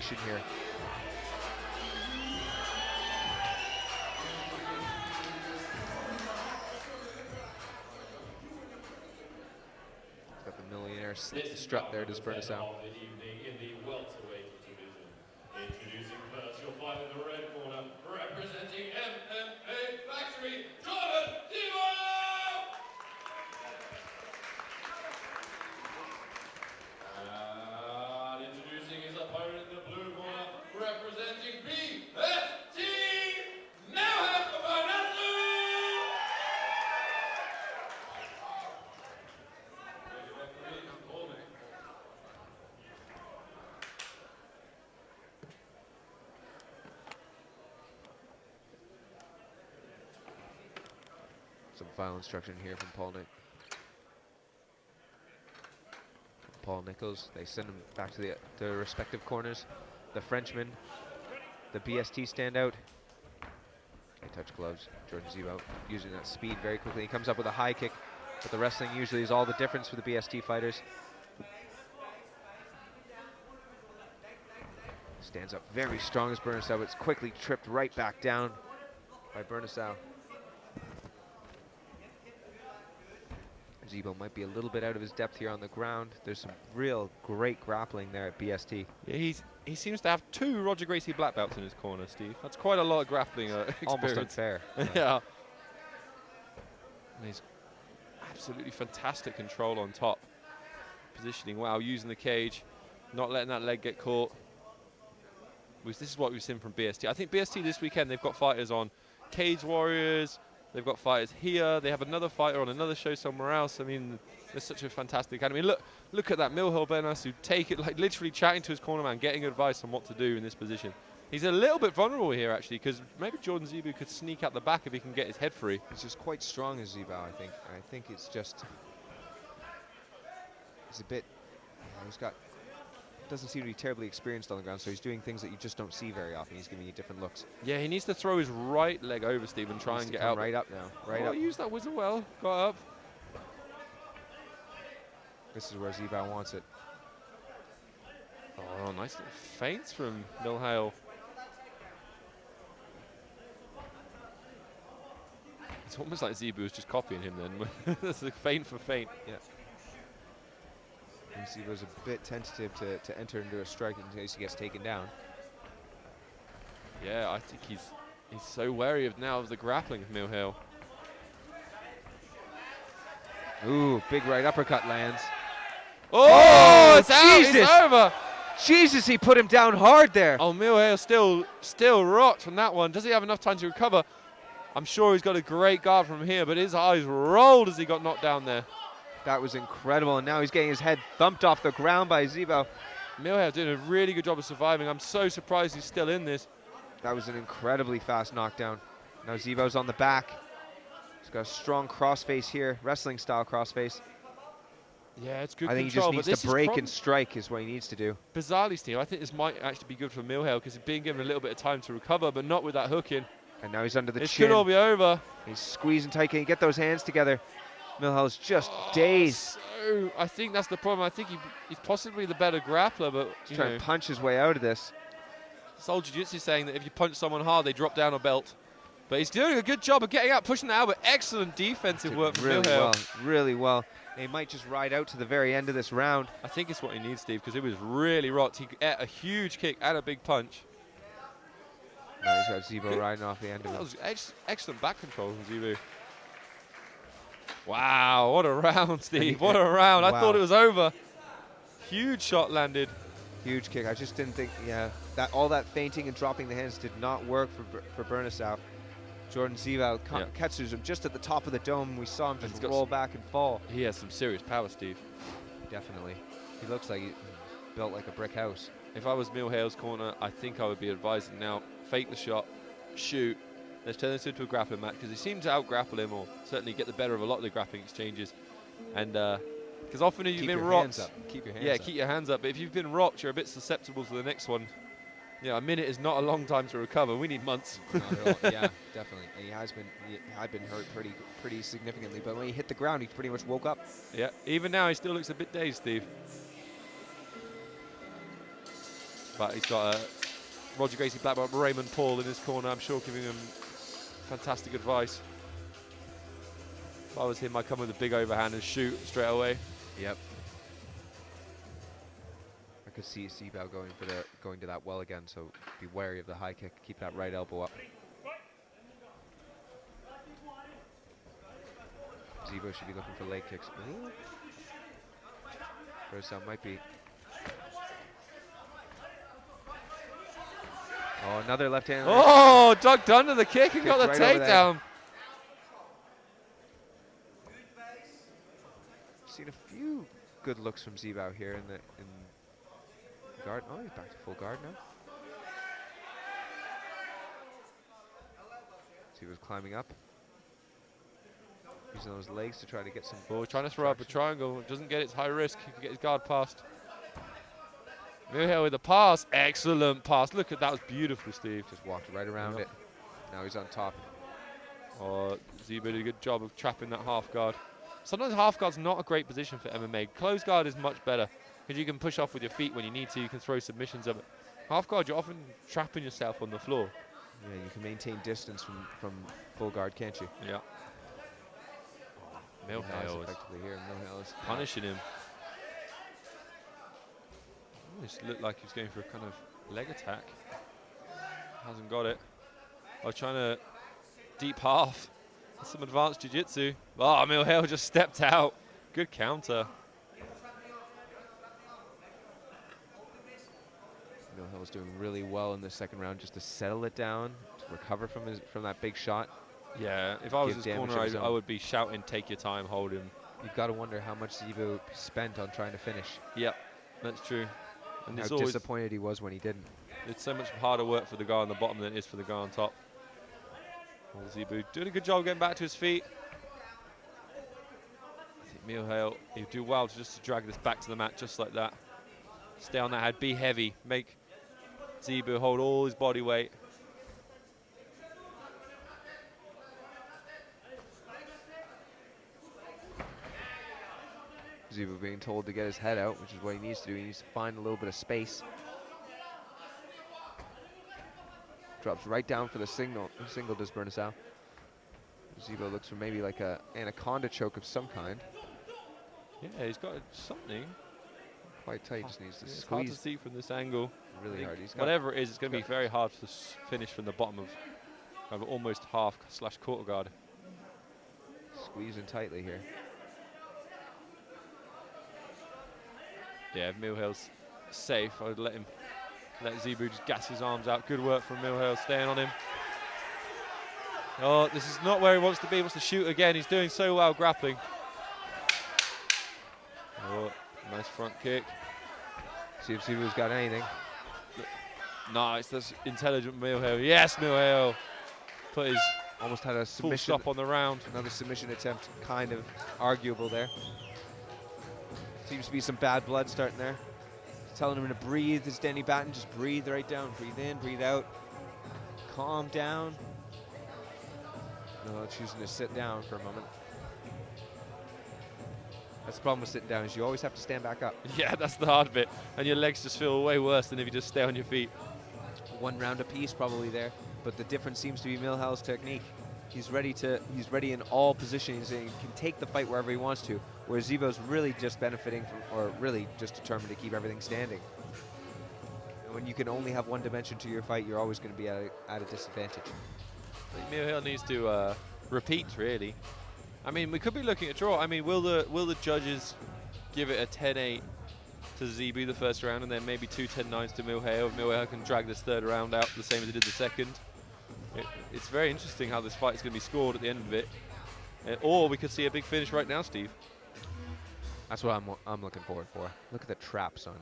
combination here. Got the millionaire strut there, does Birnasu. Introducing first, you'll find in the red corner, representing MMA Factory, Jordan Zebo! And introducing his opponent in the blue corner, representing BST, Milhail Birnasu! Some final instruction here from Paul Nichols. They send him back to the respective corners. The Frenchman, the BST standout. They touch gloves. Jordan Zebo using that speed very quickly. He comes up with a high kick, but the wrestling usually is all the difference for the BST fighters. Stands up very strong as Birnasu. It's quickly tripped right back down by Birnasu. Zebo might be a little bit out of his depth here on the ground. There's some real great grappling there at BST. Yeah, he seems to have 2 Roger Gracie black belts in his corner, Steve. That's quite a lot of grappling experience. Almost unfair. Yeah. And he's absolutely fantastic control on top. Positioning, wow, using the cage, not letting that leg get caught. This is what we've seen from BST. I think BST this weekend, they've got fighters on Cage Warriors. They've got fighters here. They have another fighter on another show somewhere else. I mean, there's such a fantastic academy. Look at that Milhail Birnasu take it, like literally chatting to his corner man, getting advice on what to do in this position. He's a little bit vulnerable here, actually, because maybe Jordan Zebo could sneak out the back if he can get his head free. He's just quite strong as Zebo, I think. I think it's just, he's a bit, doesn't seem to be terribly experienced on the ground, so he's doing things that you just don't see very often. He's giving you different looks. Yeah, he needs to throw his right leg over, Steve, and try and get out. Right up now, right up. Use that whistle well, got up. This is where Zebo wants it. Oh, nice little feints from Milhail. It's almost like Zebo was just copying him then. That's a feint for feint. Yeah. And Zebo's a bit tentative to enter into a strike in case he gets taken down. Yeah, I think he's so wary of the grappling of Milhail. Ooh, big right uppercut lands. Oh, it's out, Jesus! it's over. Jesus, he put him down hard there. Oh, Milhail still rocked from that one. Does he have enough time to recover? I'm sure he's got a great guard from here, but his eyes rolled as he got knocked down there. That was incredible, and now he's getting his head thumped off the ground by Zebo. Milhail doing a really good job of surviving. I'm so surprised he's still in this. That was an incredibly fast knockdown. Now Zebo's on the back. He's got a strong crossface here, wrestling style crossface. Yeah, it's good I think control, he just needs to break and strike is what he needs to do. Bizarrely, Steve, I think this might actually be good for Milhail because he's being given a little bit of time to recover, but not with that hook in. And now he's under the chin. It could all be over. He's squeezing tight. Can he get those hands together? Milhail's just dazed. So I think that's the problem. I think he's possibly the better grappler, but he's trying to punch his way out of this. Soul Jiu-Jitsu saying that if you punch someone hard, they drop down a belt. But he's doing a good job of getting out, pushing that out, but excellent defensive work from Milhail. Really well. He might just ride out to the very end of this round. I think it's what he needs, Steve, because it was really rocked. He ate a huge kick and a big punch. Now he's got Zebo riding off the end of it. That was excellent back control from Zebo. Wow, what a round, Steve. What a round. Wow. I thought it was over. Huge shot landed. Huge kick. I just didn't think, that all that feinting and dropping the hands did not work for Birnasu. Jordan Zebo catches him just at the top of the dome. We saw him just roll back and fall. He has some serious power, Steve. Definitely. He looks like he's built like a brick house. If I was Milhail's corner, I think I would be advising now, fake the shot, shoot. Let's turn this into a grappling match because he seems to out-grapple him or certainly get the better of a lot of the grappling exchanges. And because often if you've been rocked, keep your hands up. Keep your hands up. But if you've been rocked, you're a bit susceptible to the next one. Yeah, a minute is not a long time to recover. We need months. Yeah, definitely. And he had been hurt pretty significantly. But when he hit the ground, he pretty much woke up. Yeah, even now he still looks a bit dazed, Steve. But he's got Roger Gracie Blackburn, Raymond Paul in his corner, I'm sure giving him fantastic advice. If I was him, I'd come with a big overhand and shoot straight away. Yep. I could see Zebo going to that well again, so be wary of the high kick. Keep that right elbow up. Zebo should be looking for leg kicks. Ooh. Birnasu might be. Oh, another left hand. Oh, ducked under the kick and got the right takedown. Seen a few good looks from Zebo here in guard. Oh, he's back to full guard now. Zebo's climbing up. Using those legs to try to get some. Oh, trying to throw up a triangle. Doesn't get it, it's high risk. He can get his guard past. Milhail with the pass. Excellent pass. Look at that. Was beautiful, Steve. Just walked right around it. Now he's on top. Oh, Zebo did a good job of trapping that half guard. Sometimes half guard's not a great position for MMA. Close guard is much better because you can push off with your feet when you need to. You can throw submissions of it. Half guard, you're often trapping yourself on the floor. Yeah, you can maintain distance from full guard, can't you? Yeah. Milhail is effectively here. Milhail is punishing him. This looked like he was going for a kind of leg attack. Hasn't got it. I was trying to deep half. Some advanced jiu-jitsu. Oh, Milhail just stepped out. Good counter. Milhail was doing really well in the second round just to settle it down, to recover from that big shot. Yeah, if I was his corner, I would be shouting, take your time, hold him. You've got to wonder how much Zebo spent on trying to finish. Yep, that's true. And how disappointed he was when he didn't. It's so much harder work for the guy on the bottom than it is for the guy on top. Zebo doing a good job getting back to his feet. I think Milhail, he'll do well to just drag this back to the mat just like that. Stay on that head, be heavy, make Zebo hold all his body weight. Zebo being told to get his head out, which is what he needs to do. He needs to find a little bit of space. Drops right down for the single does Birnasu. Zebo looks for maybe like a anaconda choke of some kind. Yeah, he's got something. Quite tight, just needs to It's squeeze. hard to see from this angle. Really hard. Whatever it is, it's going to be very hard to finish from the bottom of almost half / quarter guard. Squeezing tightly here. Yeah, if Milhail's safe, I would let Zebo just gas his arms out. Good work from Milhail, staying on him. Oh, this is not where he wants to be. He wants to shoot again. He's doing so well grappling. Oh, nice front kick. See if Zebo's got anything. Nice, that's intelligent Milhail. Yes, Milhail. Put his almost had a full submission stop on the round. Another submission attempt, kind of arguable there. Seems to be some bad blood starting there. Telling him to breathe. Is Danny Batten, just breathe right down. Breathe in, breathe out. Calm down. No, choosing to sit down for a moment. That's the problem with sitting down, is you always have to stand back up. Yeah, that's the hard bit. And your legs just feel way worse than if you just stay on your feet. One round apiece probably there, but the difference seems to be Milhail's technique. He's ready in all positions and can take the fight wherever he wants to, whereas Zebo's really just benefiting from, or really just determined to keep everything standing. And when you can only have one dimension to your fight, you're always going to be at a disadvantage. I think Milhail needs to repeat, really. I mean, we could be looking at draw. I mean, will the judges give it a 10-8 to Zebo the first round, and then maybe 2 10-9s to Milhail? If Milhail can drag this third round out the same as he did the second. It's very interesting how this fight is going to be scored at the end of it. Or we could see a big finish right now, Steve. That's what I'm looking forward for. Look at the traps on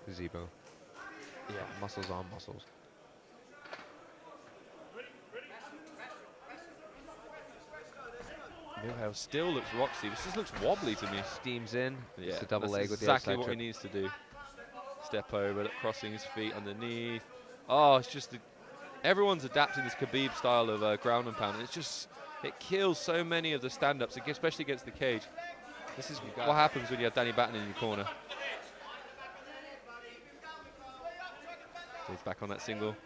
Zebo. Yeah, muscles on muscles. Milhail still looks rocky. This just looks wobbly to me. Steams in. Yeah, it's a double leg with exactly the what outside he needs to do. Step over, crossing his feet underneath. Oh, it's just everyone's adapting this Khabib style of ground and pound. It kills so many of the stand-ups, especially against the cage. This is what happens when you have Danny Batten in your corner. He's back on that single.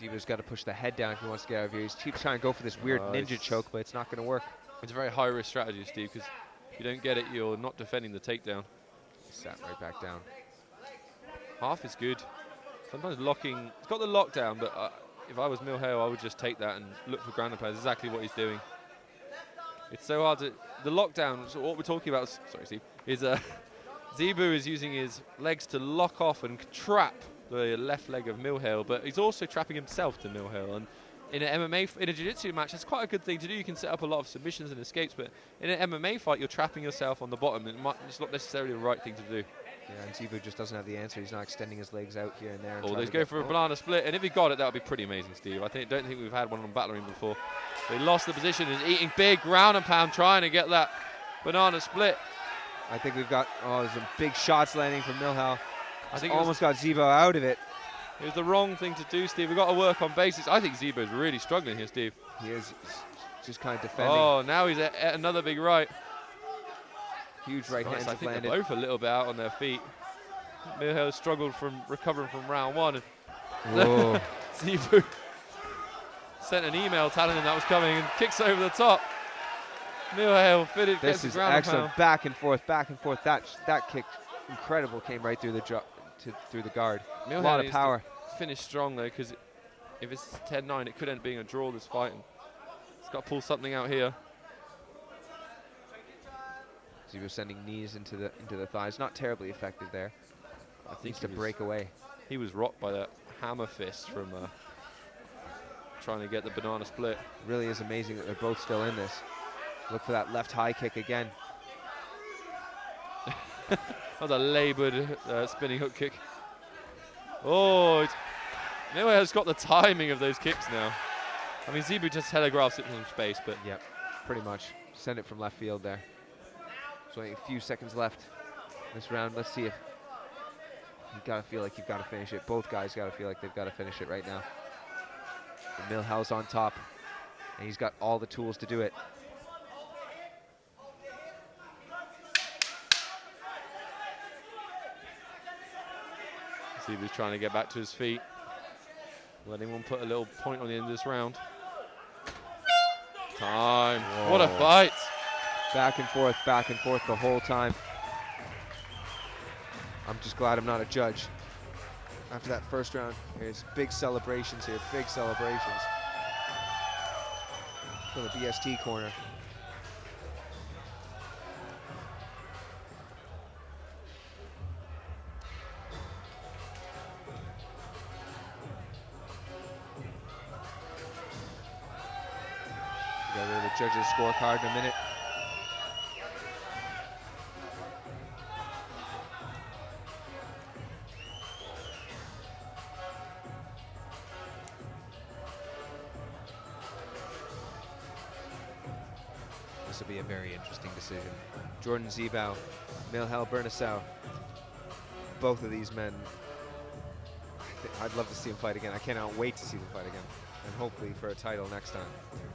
Zebo's got to push the head down if he wants to get out of here. He's keeps trying to go for this weird ninja choke, but it's not going to work. It's a very high-risk strategy, Steve, because if you don't get it, you're not defending the takedown. He sat right back down. Half is good. Sometimes locking, it's got the lockdown, but if I was Milhail, I would just take that and look for ground and pound. That's exactly what he's doing. It's so hard to, the lockdown, so what we're talking about, sorry Steve, is Zebo is using his legs to lock off and trap the left leg of Milhail, but he's also trapping himself to Milhail. And in an MMA, in a jiu-jitsu match, that's quite a good thing to do. You can set up a lot of submissions and escapes, but in an MMA fight, you're trapping yourself on the bottom. It's not necessarily the right thing to do. Yeah, and Zebo just doesn't have the answer. He's not extending his legs out here and there. Oh, they go for a banana split, and if he got it, that would be pretty amazing, Steve. Don't think we've had one on Battle Ring before. They lost the position, is eating big ground and pound, trying to get that banana split. I think we've got, there's some big shots landing from Milhail. I think almost got Zebo out of it. It was the wrong thing to do, Steve. We've got to work on basics. I think Zebo's really struggling here, Steve. He is just kind of defending. Oh, now he's at another big right. Huge right hands I think landed. they're both a little bit out on their feet. Milhail struggled from recovering from round one. And Zebo sent an email telling him that was coming and kicks over the top. Milhail fitted, gets the ground and excellent. pound. Back and forth, back and forth. That kick, incredible, came right through through the guard. Milhail a lot of needs power. to finish strong though, because if it's 10-9, it could end up being a draw this fight. And he's got to pull something out here. Zebo sending knees into the thighs. Not terribly effective there. I think Needs to break away. He was rocked by that hammer fist from trying to get the banana split. Really is amazing that they're both still in this. Look for that left high kick again. That was a laboured spinning hook kick. Oh, Milhail's got the timing of those kicks now. I mean, Zebo just telegraphs it from space, but... Yep, pretty much. Send it from left field there. So a few seconds left this round. Let's see if you gotta feel like you've got to finish it. Both guys gotta feel like they've got to finish it right now. And Milhail's on top, and he's got all the tools to do it. Zebo's trying to get back to his feet. Letting one put a little point on the end of this round. Time. Whoa. What a fight. Back and forth the whole time. I'm just glad I'm not a judge. After that first round, there's big celebrations here, big celebrations. From the BST corner. We'll go to the judges' scorecard in a minute. This will be a very interesting decision. Jordan Zebo, Milhail Birnasu. Both of these men, I'd love to see them fight again. I cannot wait to see them fight again. And hopefully for a title next time.